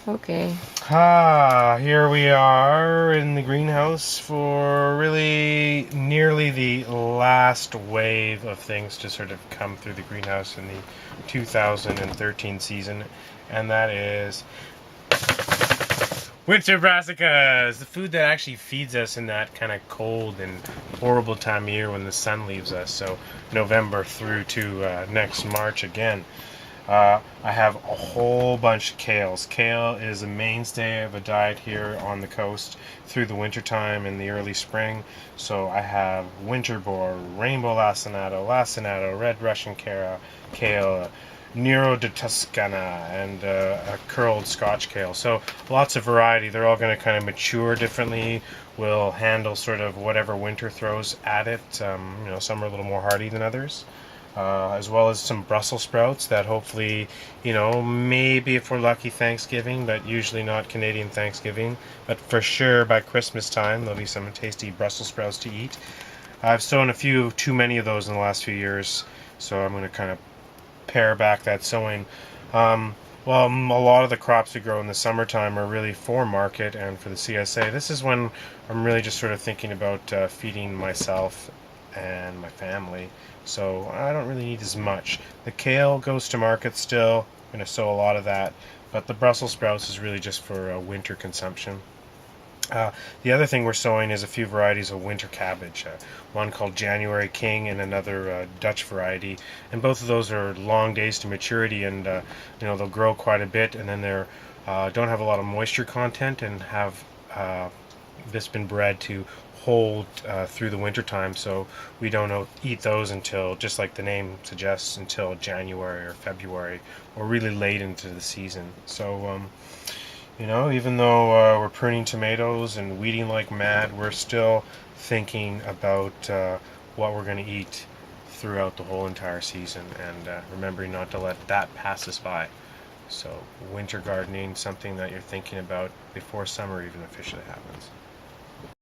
Okay. Here we are in the greenhouse for really nearly the last wave of things to sort of come through the greenhouse in the 2013 season, and that is winter brassicas, the food that actually feeds us in that kind of cold and horrible time of year when the sun leaves us. So November through to next March again. I have a whole bunch of kales. Kale is a mainstay of a diet here on the coast through the wintertime and the early spring. So I have winter boar, rainbow lacinato, red Russian kale, Nero de Toscana, and a curled Scotch kale. So lots of variety. They're all going to kind of mature differently. Will handle sort of whatever winter throws at it. Some are a little more hardy than others. As well as some Brussels sprouts that hopefully, maybe if we're lucky Thanksgiving, but usually not Canadian Thanksgiving. But for sure by Christmas time there'll be some tasty Brussels sprouts to eat. I've sown a few too many of those in the last few years, so I'm going to kind of pare back that sowing. Well, a lot of the crops we grow in the summertime are really for market and for the CSA. This is when I'm really just sort of thinking about feeding myself and my family. So I don't really need as much. The kale goes to market still. I'm going to sow a lot of that. But the Brussels sprouts is really just for winter consumption. The other thing we're sowing is a few varieties of winter cabbage. One called January King and another Dutch variety. And both of those are long days to maturity, and they'll grow quite a bit, and then they're don't have a lot of moisture content and have this been bred to hold through the winter time, so we don't eat those until, just like the name suggests, until January or February or really late into the season. So even though we're pruning tomatoes and weeding like mad, we're still thinking about what we're going to eat throughout the whole entire season, and remembering not to let that pass us by. So winter gardening, something that you're thinking about before summer even officially happens.